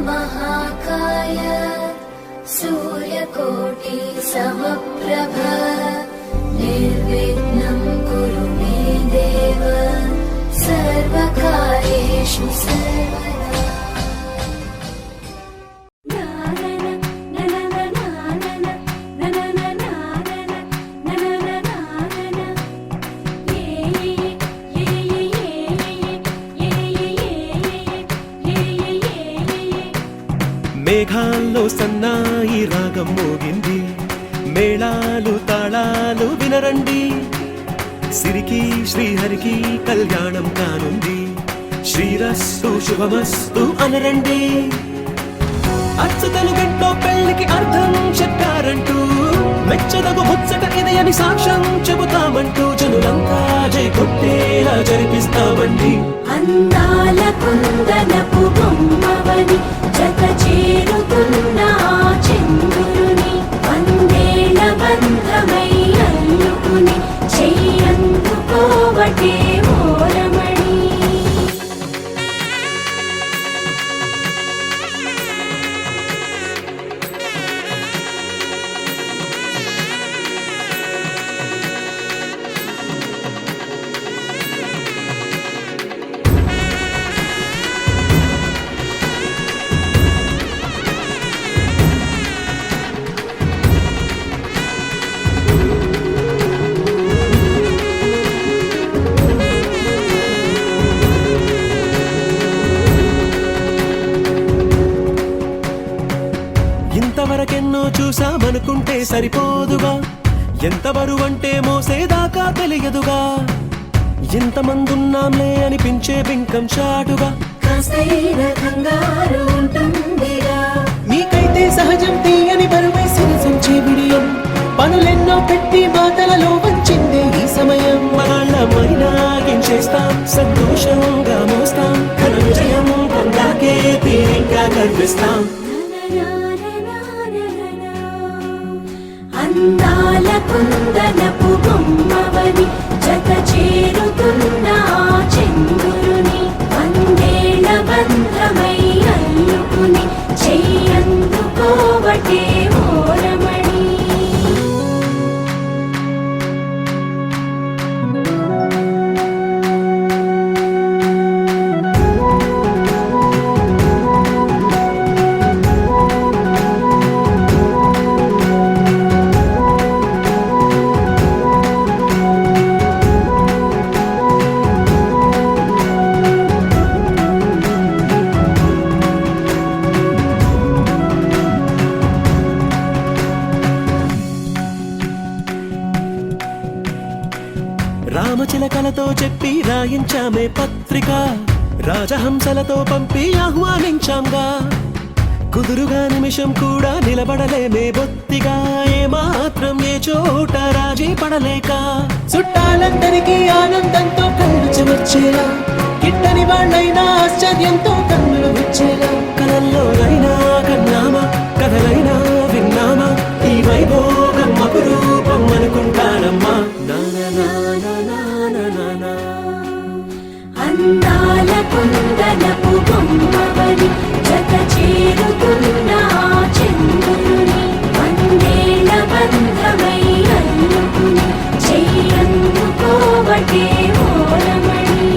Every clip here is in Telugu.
महाकाय सूर्यकोटि समप्रभ निर्विघ्नं कुरु मे देव सर्वकार्येषु सर्वदा। మేఘాల్లో సన్నాయి రాగం మోగింది, మేళాలు తాళాలు వినరండి, సిరికి శ్రీహరికి కళ్యాణం కానుంది, శ్రీరస్తు శుభమస్తు అనరండి. అచ్చతలు గంటో పెళ్లికి అర్థం చెప్పారంటూ, మెచ్చదగు ముచ్చట ఇది అని సాక్ష్యం చెబుతామంటూ, జనులంతా జై కొట్టేలా జరిపిస్తామండి. అందాల కుందనపు బొమ్మవని జత చేరుతున్న చంద్రుని, వందేళ్ల బంధమై అల్లుకుని చెయ్యందుకోవటే ఓరమణి. ఇంతవరకెన్నో చూసామనుకుంటే సరిపోదుగా, ఎంత బరువంటే మోసేదాకా తెలియదుగా, ఇంతమందున్నాంలే అనిపించే బింకం చాటుగా, కాస్తైన కంగారు ఉంటుందిగా. మీకైతే సహజం తీయని బరువై సిరసించే బిడియం, పనులెన్నో పెట్టి మాటలలో వంచిందే ఈ సమయం. మనాళ్ళమైనా చేస్తాం, సంతోషంగా మోస్తాం, ఘన విజయం పొందాకే తీరిగ్గా కనిపిస్తాం. అందాల కుందనపు బొమ్మవని జత చేరుతున్న చంద్రుని, వందేళ్ల బంధమై అల్లుకుని చెయ్యందుకోవటే ఓరమణి. రామచిలకలతో చెప్పి రాయించామే పత్రిక, రాజహంసలతో పంపి ఆహ్వానించాంగా, కుదురుగా నిమిషం కూడా నిలబడలేమే బొత్తిగా, ఏమాత్రం ఏ చోట రాజీ పడలేక, చుట్టాలందరికీ ఆనందంతో కళ్ళు చెమర్చేలా, గిట్టని వాళ్ళైనా ఆశ్చర్యంతో కన్నులు విచ్చేలా, కలల్లోనైనా కన్నామా, కథలైనా విన్నామా, ఈ వైభోగం అపురూపం అనుకుంటానమ్మా. అందాల కుందనపు బొమ్మవని జత చేరుతున్న చంద్రుని, వందేళ్ల బంధమై అల్లుకుని చెయ్యందుకోవటే ఓరమణి.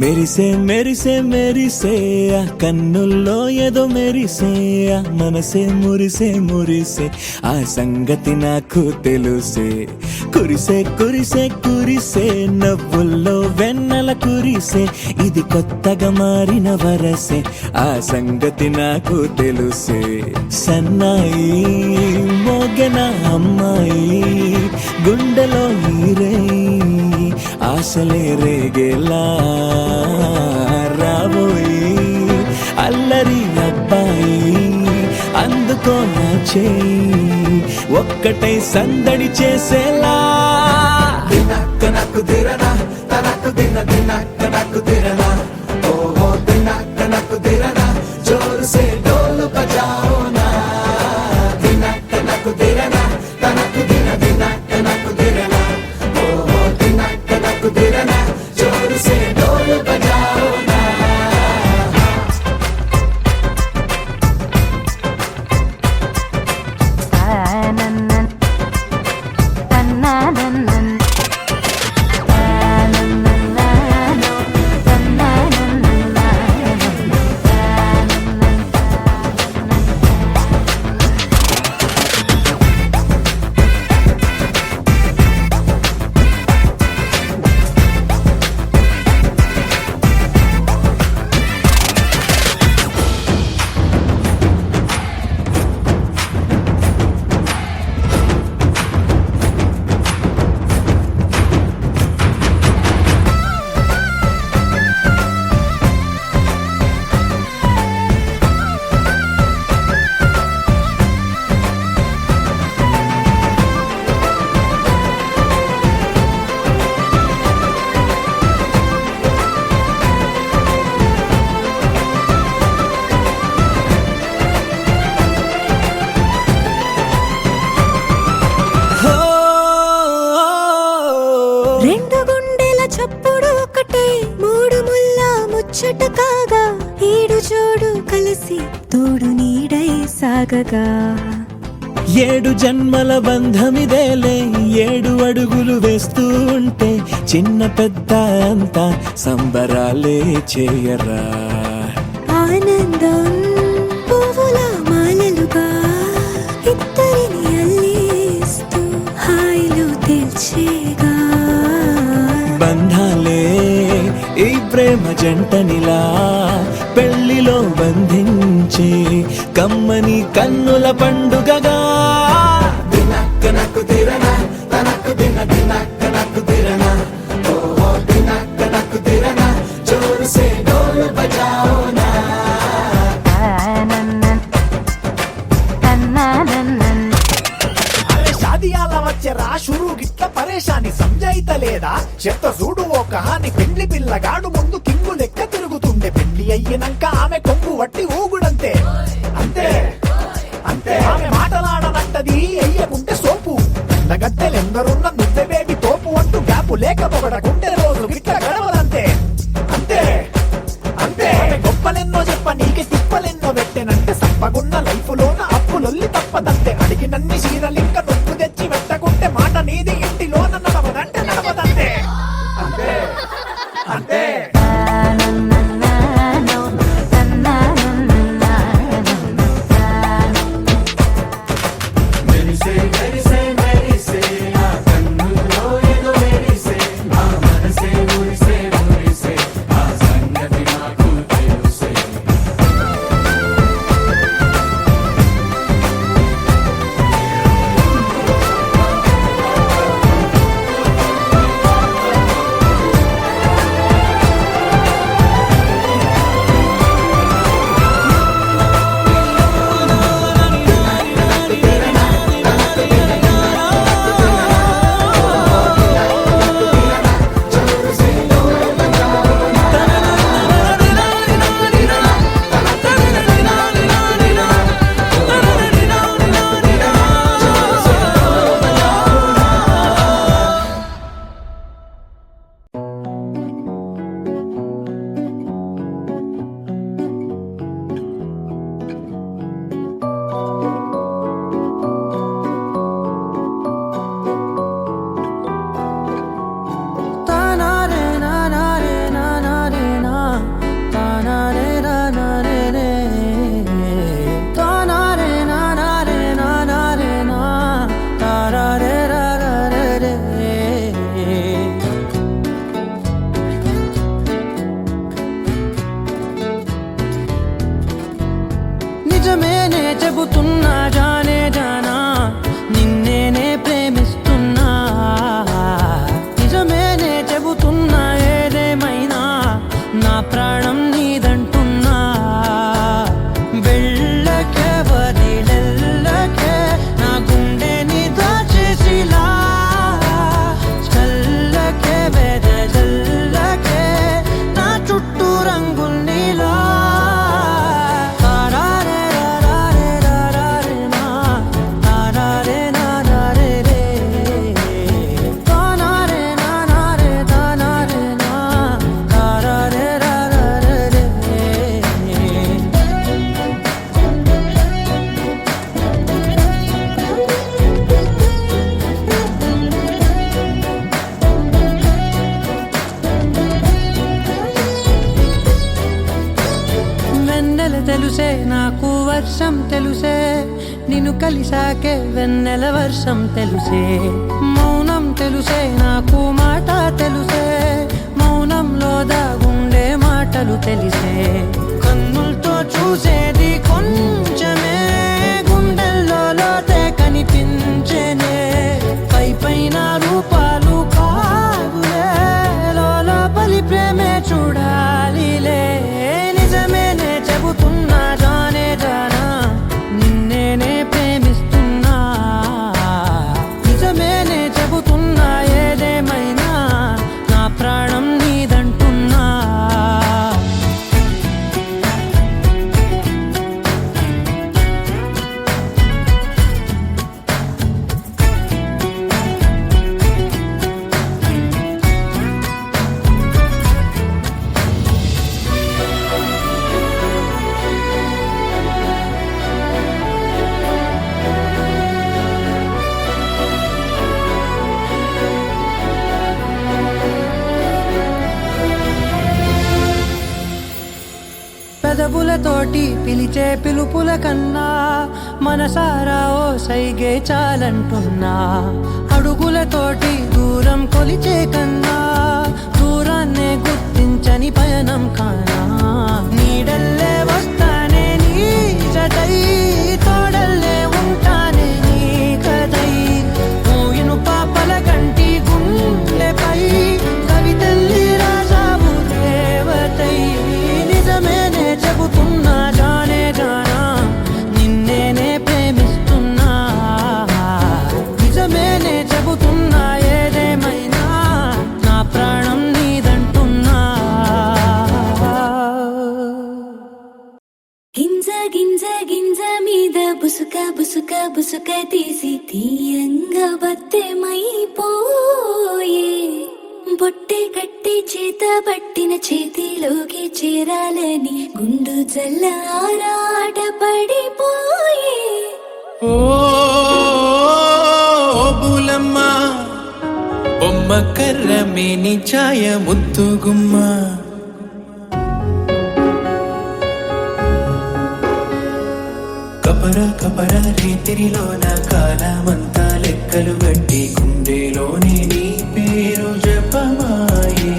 మెరిసే మెరిసే మెరిసే ఆ కన్నుల్లో ఏదో మెరిసే ఆ మనసే మురిసే మురిసే ఆ సంగతి నాకు తెలుసే కురిసే కురిసే కురిసే నవ్వుల్లో వెన్నెల కురిసే ఇది కొత్తగా మారిన వరసే ఆ సంగతి నాకు తెలుసే సన్నాయి మోగన అమ్మాయి గుండెలో ఈరే ఆశలే రేగేలా రాబోయి అల్లరి అబ్బాయి అందుకో నా చేయి ఒక్కటై సందడి చేసేలా దినక్క నాకు దిరనా తనకు దిన దినక్క నాకు దిరనా ఓహో దినక్క నాకు దిరనా జోరు సే డోలు బజాओ నా దినక్క నాకు దిరనా తనకు దిన దినక్క నాకు దిరనా ఓహో దినక్క నాకు దిరనా జోరు సే డోలు బజాओ నా రెండు గుండెల చప్పుడు ఒకటే మూడు ముల్ల ముచ్చట కాగా ఈడు జోడు కలిసి తోడు నీడై సాగగా ఏడు జన్మల బంధమిదేలే ఏడు అడుగులు వేస్తూ ఉంటే చిన్న పెద్ద అంతా సంబరాలే చేయరా ఆనందం పువ్వుల మాలలుగా ఇద్దరిని అల్లేస్తూ హాయిలో తేల్చేగా బంధాలే ఈ ప్రేమ జంటనిలా పెళ్లిలో బంధించి కమ్మని కన్నుల పండుగగా దినక్క నాకు దిరనా తనకు దిన దినక్క నాకు దిరనా ఓహో దినక్క నాకు దిరనా జోరు సే డోలు బజాओ నా అరే షాదియాల వచ్చెరా షురూ గిట్ల పరేషాని సంజాయితలేదా చెత్త చూడు ఓ కహాని పెండ్లి పిల్లగాడు ముందు కింగు లెక్క తిరుగుతుండే పెళ్లి అయ్యినంక ఆమె కొంగు వట్టి ఊగుడంతే అంతే అంతే ఆమె మాటలాడనంటది అయ్యకుంటే సోపు నగద్దెలెందరున్న నువ్వెవేవి తోపు అంటూ గ్యాపు లేక పొగడకుంటే రోజు గిట్ల గడవదంతే అంతే అంతే ఆమె గొప్పలెన్నో చెప్ప నీకే తిప్పలెన్నో పెట్టెనంటే సప్పగున్న లైఫ్ లోన అప్పులొల్లి తప్పదంతే అడిగినన్ని చీరలింక నొప్పు తెచ్చి పెట్టకుంటే మాట నీది ఇంటిలోన నడవదంటే నడవదంతే అంతే అంతే మెరిసే మెరిసే మెరిసే ఆ కన్నుల్లో ఏదో మెరిసే ఆ చెబుతున్నా జానే జానా నిన్నేనే ప్రేమిస్తున్నా నిజమేనే చెబుతున్నా ఏదేమైనా నా ప్రాణం నీదంటున్నా వెళ్ళకే వదిలెళ్ళకే నా గుండెని దాచేసిలా చల్లకే వెదజల్లకే నా చుట్టూ రంగులు నీలా తారారే రారే రారే నా తారారే నారే రే తానారే నారే తానారే నా తారారే రారే రే వెన్నెల తెలుసే నాకు వర్షం తెలుసే నిన్ను కలిసాకే వెన్నెల వర్షం తెలుసే మౌనం తెలుసే నాకు మాట తెలుసే మౌనంలో దాగుండే మాటలు తెలిసే కన్నులతో చూసేది కొంచెమే గుండెల్లో లోతే కనిపించేనే పై పైన రూపాలు కాదులే లోపలి ప్రేమే చూడాలిలే నిజమేనే చెబుతున్నా జానే జానా నిన్నేనే ప్రేమిస్తున్నా నిజమేనే చెబుతున్నా ఏదేమైనా నా ప్రాణం నీదంటున్నా పెదవులతోటి పిలిచే పిలుపుల కన్నా మనసారా ఓ సైగే చాలంటున్నా అడుగులతోటి దూరం కొలిచే కన్నా దూరాన్నే గుర్తించని పయనం కానా నీడల్లే వస్తానే నీ జతై తోడల్లే ఉంటానే నీ కదై మూయిను పాపల కంటి గుండెపై కవితల్లి రాజావు దేవతై నిజమేనే చెబుతున్నా జానే జానా నిన్నేనే ప్రేమిస్తున్నా నిజమేనే చెబుతున్నా ఏదేమైనా నా ప్రాణం నీదంటున్నా గింజ గింజ గింజ మీద బుసుక బుసుక బుసుక తీసి తీయంగా బత్తెమైపోయే బొట్టె కట్టి చేత పట్టిన చేతిలోకి చేరాలని గుండు జల్ల ఆరాట పడిపోయే ఓ బులమ్మ బొమ్మ కర్ర మేని ఛాయ ముద్దుగుమ్మ కపర కపర రీతిరిలోన కాలమంతా లెక్కలు గట్టి గుండెలోనే నీ పేరు జపమాయే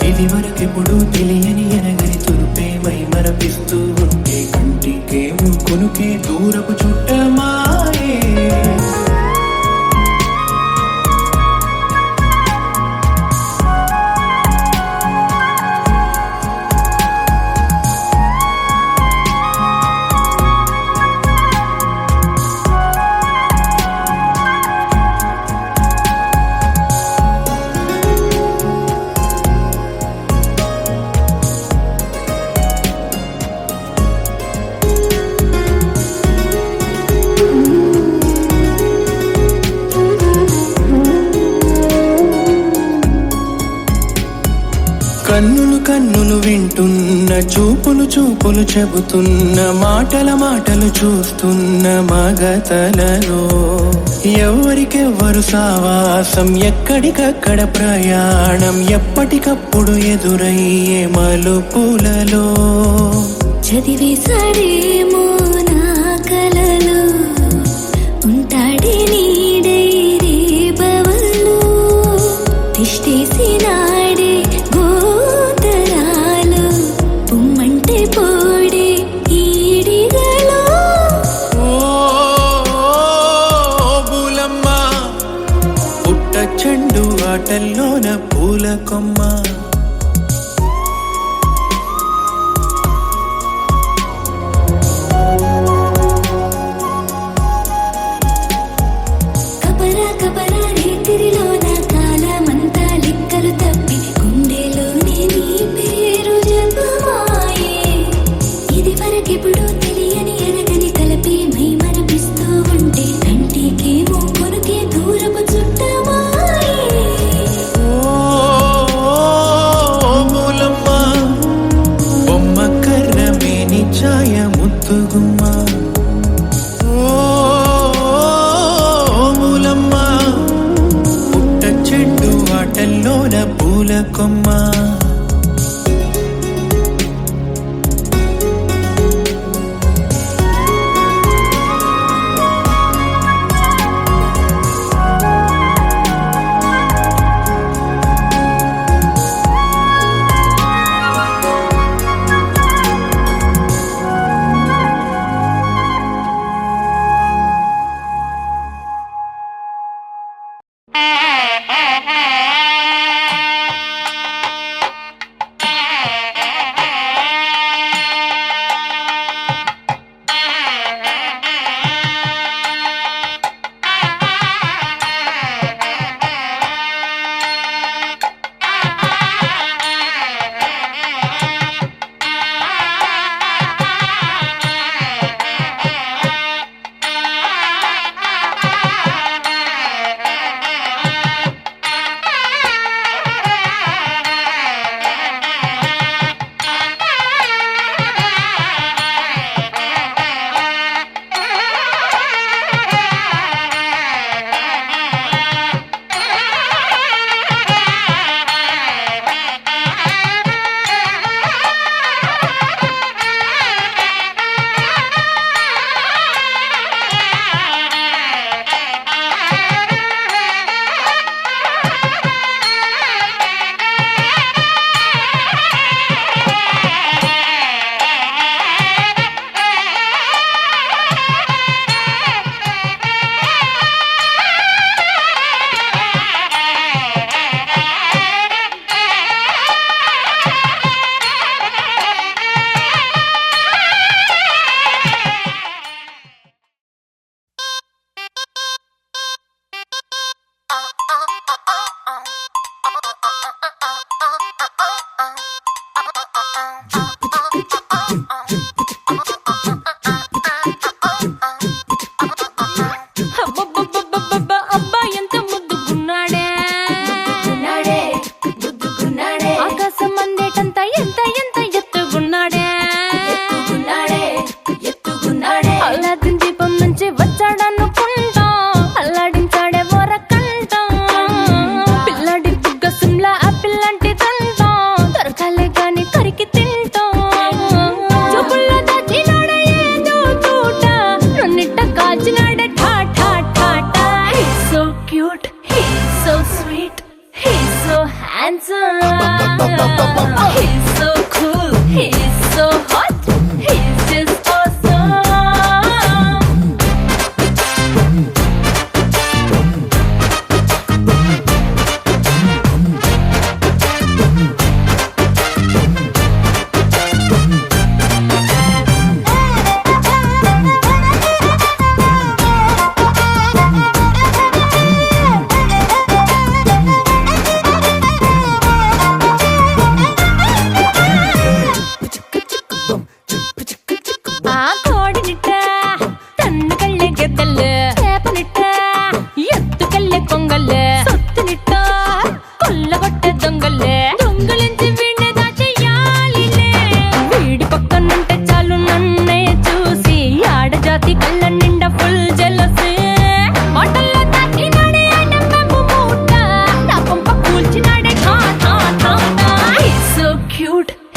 ఇది వరకెప్పుడు తెలియని ఎనగని తురుపేమై మరపిస్తూ ఉంటే కంటికేమో కొనుకే దూరపు చుట్టమాయే కన్నులు కన్నులు వింటున్న చూపులు చూపులు చెబుతున్న మాటల మాటలు చూస్తున్న మగతలలో ఎవరికెవ్వరు సావాసం ఎక్కడికక్కడ ప్రయాణం ఎప్పటికప్పుడు ఎదురయ్యే మలుపులలో చదివేశాడేమో నా కలలో ఉంటాడే నీడై రేబవలు తిష్టేసినాడే గోతరాలు పుమ్మంటే పోడే ఈడిగలో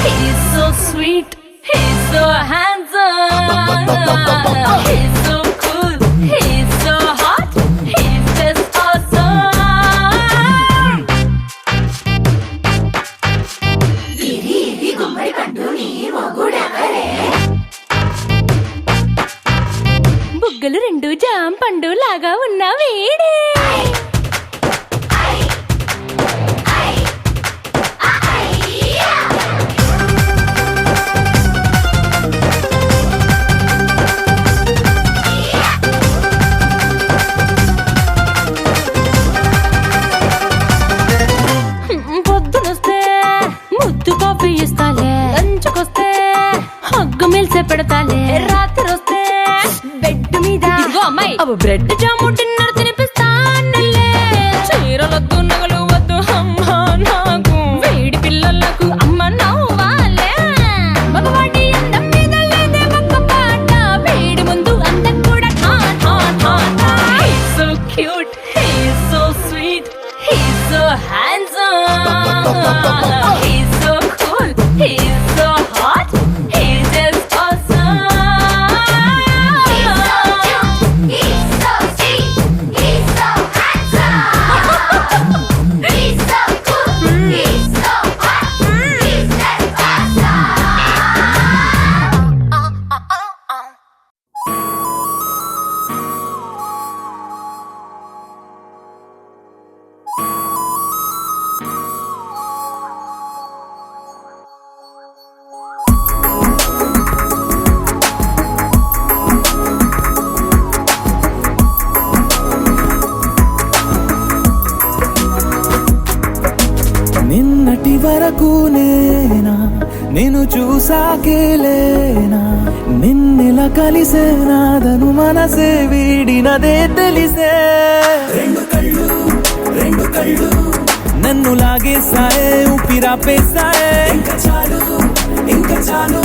He's so sweet. He's so handsome. He's so cool. He's so hot. He's just awesome. బుగ్గలు రెండు జామ పండు లాగా ఉన్న వీడే పొద్దునొస్తే ముద్దు కాఫీ ఇస్తాలే, లంచ్కొస్తే హగ్గు మిల్సే పెడతాలే, రాత్రి వస్తే బెడ్ మీద అమ్మాయి అవి బ్రెడ్ జాము డిన్నర్ తినిపిస్తానులే. చీరలొద్దు నగలు వద్దు అమ్మా నాకు, వేడి పిల్లలకు అమ్మ నవ్వాలే. మగవాడి అందం మీద లేదే ఒక్క పాట, వేడి ముందు అందం కూడా ఠాన్ ఠాన్ ఠాన్ ఠాన్. He's so cute, he's so sweet, he's so handsome, he's so cool, he's so hot, he's just awesome. He's so sweet, he's so handsome, he's so cool, he's so hot, he's just awesome. నిన్నటి వరకు నేనా నేను చూసాకేలేనా, నిన్నెలా కలిసేనాదను మనసే వీడినదే తెలిసే. రెండు కళ్ళు నన్ను లాగేసాయే, ఊపిరాపేసాయే. ఇంకా చాలు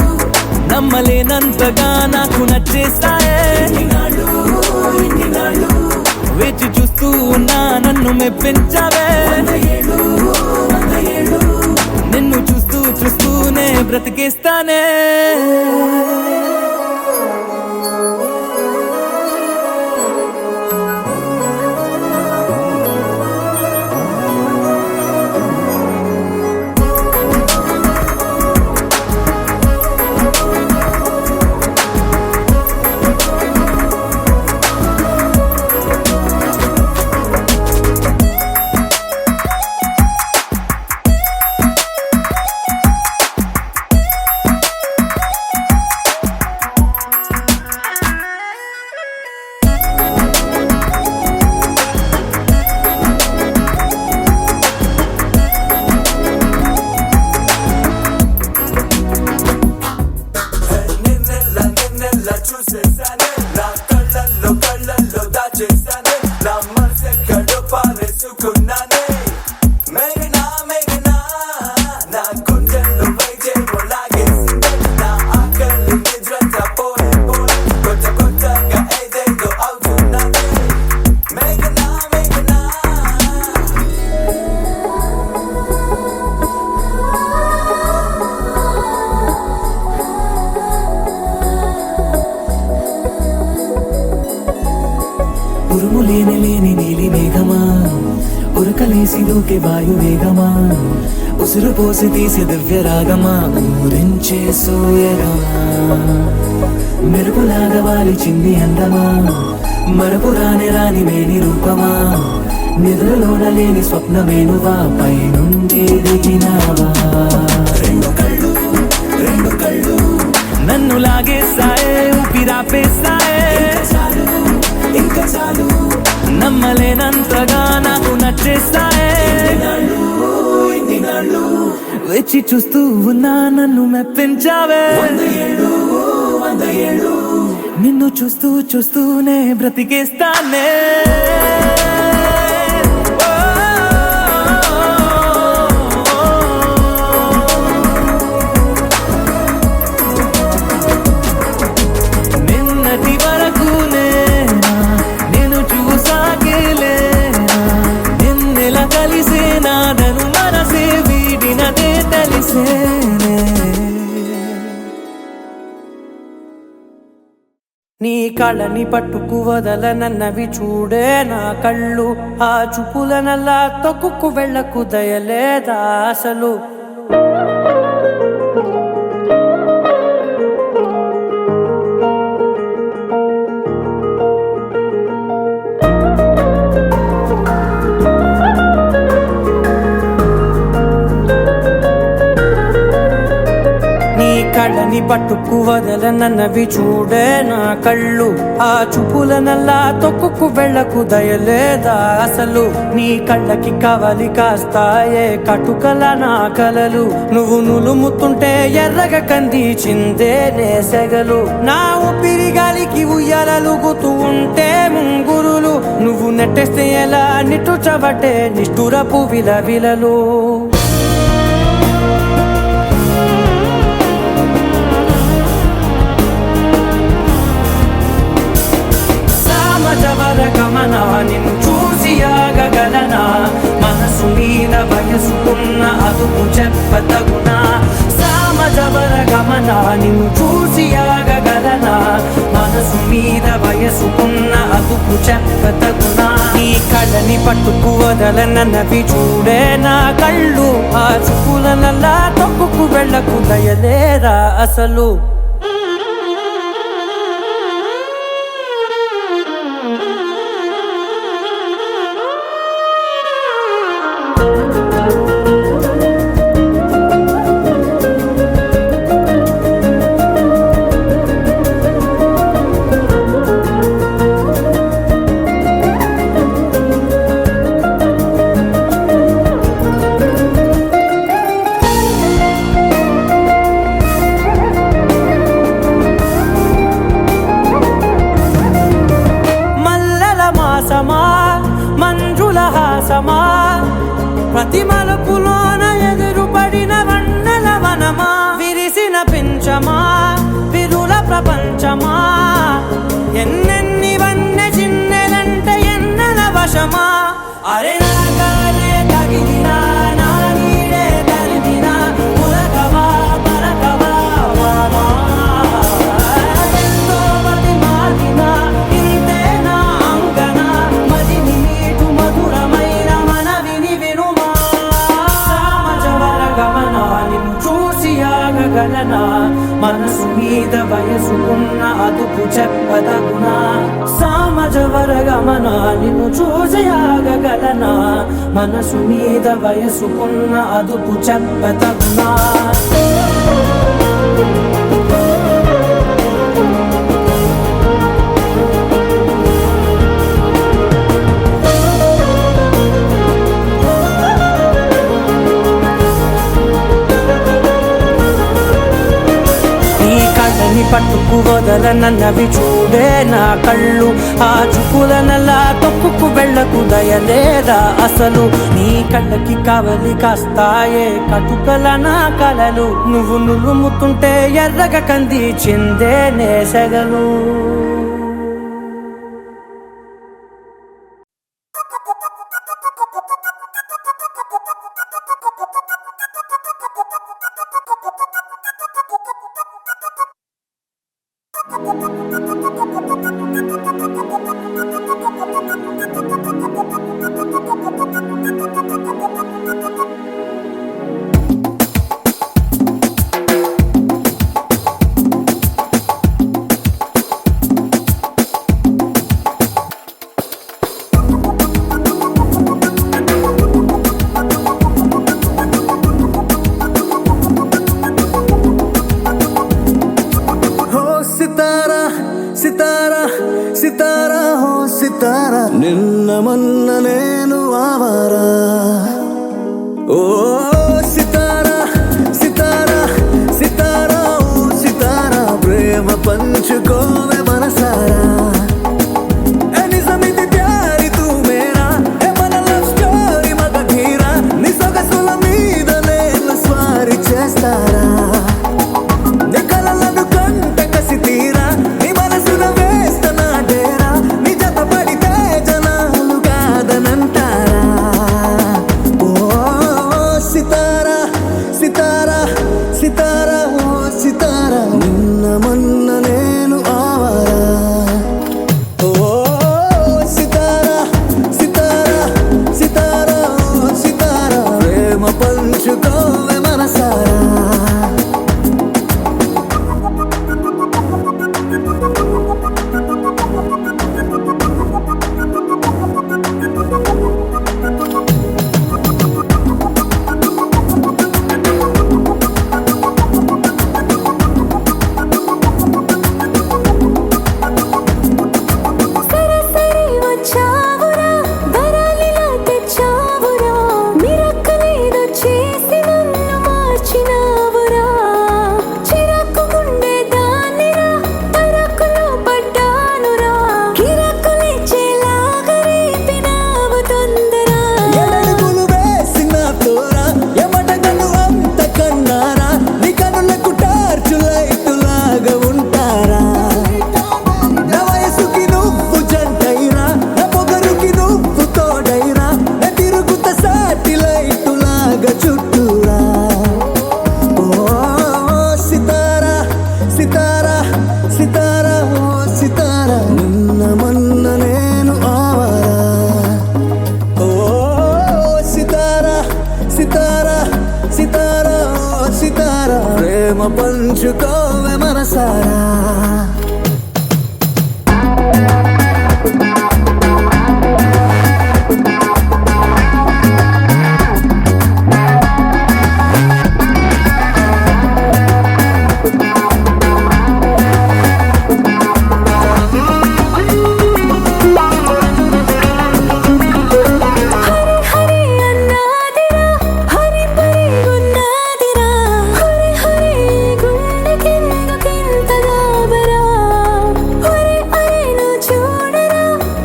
నమ్మలేనంతగా నాకు నచ్చేసాయే. వేచి చూస్తూ ఉన్నా నన్ను మెప్పించావే. నిన్ను చూస్తూ చూస్తూనే బ్రతికేస్తానే. ఉరుములేని లేని నీలి మేఘమా, ఉరకలేసి దూకే వాయు వేగమా, ఉసురు పోసి తీసే దివ్య రాగమా, ఊరించే సూయగమా, మెరుపులాగా వాలిచింది అందమా, మరపు రాని మేని రూపమా, నిద్రలోన లేని స్వప్నమేనువా, పై నుండి దిగినావా. రెండు కళ్ళు నన్ను లాగేసాయే, ఊపిరాపేసాయే. ఇంకా చాలు నమ్మలేనంతగా నాకు నచ్చేసాయే. వేచి చూస్తూ ఉన్నా నన్ను మెప్పించావే. నిన్ను చూస్తూ చూస్తూనే బ్రతికేస్తానే. నిన్నటి వరకు నేను చూసాకేలేనా, నిన్నెలా కలిసేనాదను మనసే వీడినదే తెలిసేనే. కళ్ళని పట్టుకు వదలనన్నవి చూడే నా కళ్ళు ఆ చూపులనల్లా తొక్కుకు వెళ్ళకు దయలేదా అసలు కళ్ళని పట్టుకు వదలనన్నవి చూడే నా కళ్ళు ఆ చూపులనల్లా తొక్కుకు వెళ్ళకు దయలేదా అసలు నీ కళ్ళకి కవలి కాస్తాయే కటుకల నా కలలు నువ్వు నులుముతుంటే ఎర్రగ కంది చిందే నేసెగలు నా ఊపిరి గాలికి ఉయ్యాలలుగుతూ ఉంటే ముంగురులు నువ్వు నెట్టేస్తే ఎలా నిట్టుచబట్టే నిష్ఠురపు విలవిలలు గమన నిన్ను చూసి ఆగగలనా మనసు మీద వయసుకున్న అదుపు చెప్పతగునా సామజవర గమన నిన్ను చూసి ఆగగలనా మనసు మీద వయసుకున్న అదుపు చెప్పతగునా నీ కళ్ళని పట్టుకు వదలనన్నవి చూడే నా కళ్ళు ఆ చూపులనల్లా తొక్కుకు వెళ్ళకు దయలేరా అసలు మంజుల హాసమా ప్రతి మలుపులోన ఎదురుపడిన వన్నెల వనమా విరిసిన పించమా విరుల ప్రపంచమా ఎన్నెన్ని వన్నె చిన్నెలంటే ఎన్నెల వశమా అరే నాగాలే తగిలినా నా నీడే తరిమినా పులకవా పలకవా వామా ఎంతో మతి మాటినా ఇంతే నా అంగన మదిని నీటు మధురమైన మనవిని వినుమా సామజవర గమన నిన్ను చూసి ఆగగలనా మనసు మీద వయసుకున్న అదుపు చెప్పదగునా సామజవర గమన నిన్ను చూసి ఆగగలనా మనసు మీద వయసుకున్న అదుపు చెప్పదగునా పట్టుకు వదలనన్నవి చూడే నా కళ్ళు ఆ చూపులనల్లా తొక్కుకు వెళ్ళకు దయలేదా అసలు నీ కళ్ళకి కవలి కాస్తాయే కటుకల నా కలలు నువ్వు నులుముతుంటే ఎర్రగ కంది చిందే నేసెగలు నిన్న మొన్న నేను ఆవారా ఓ సితారా సితారా సితారా ఓ సితారా ప్రేమ పంచుకోవే మనసారా నిజమిది ప్యారి తూ మేరా ఏ మన లవ్ స్టోరీ మగధీరా నీ సొగసుల మీద నేను స్వారీ చేస్తారా నీ కలలను కంట కసి తీరా నీ మనసున వేస్త నా డేరా నీ జత పడితే జనాలు కాదనంట ప్రేమ పంచుకోవే మనసారా హరి హరి అన్నాదిరా హరి పరి ఉన్నదిరా హరి హరి గుండె కిందకింతగా బరా హరి హరి ను చూడరా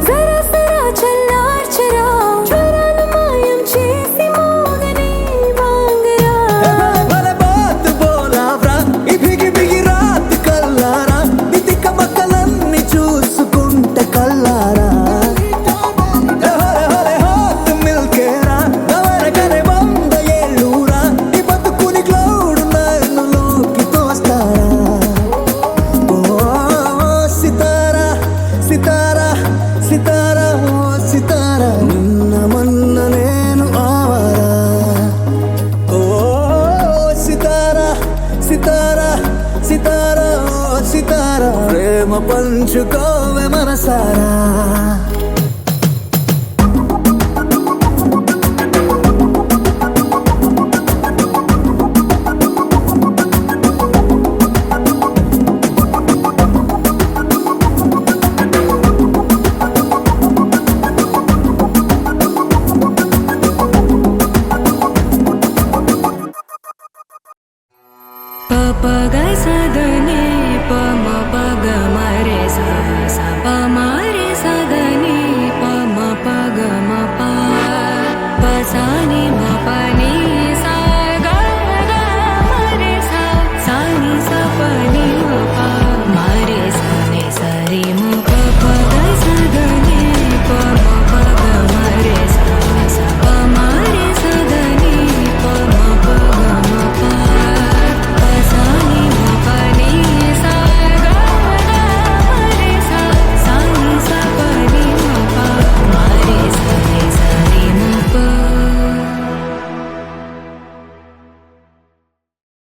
జరా జరా చల్లార్చరా జ్వరాలు మాయం చేసి మోగని వాంగరా భలే బాత్ బోలావ్రా ఈ బిగి బిగి రాత్ కల్లారా నీ తిక్క మక్కలన్నీ చూసుకుంటే కల్లారా హరే హరే హాత్ మిల్కేరా నవరకనే 100 ఏళ్ళూరా నీ బతుకుని క్లౌడ్ నన్నులోకి తోస్తారా ఓ సితారా సితారా సితారా ఓ సితారా నిన్న మొన్న నేను ఆవారా ఓ సితారా సితారా సితారా ఓ సితారా ప్రేమ పంచుకోవే మనసారా Papagay sa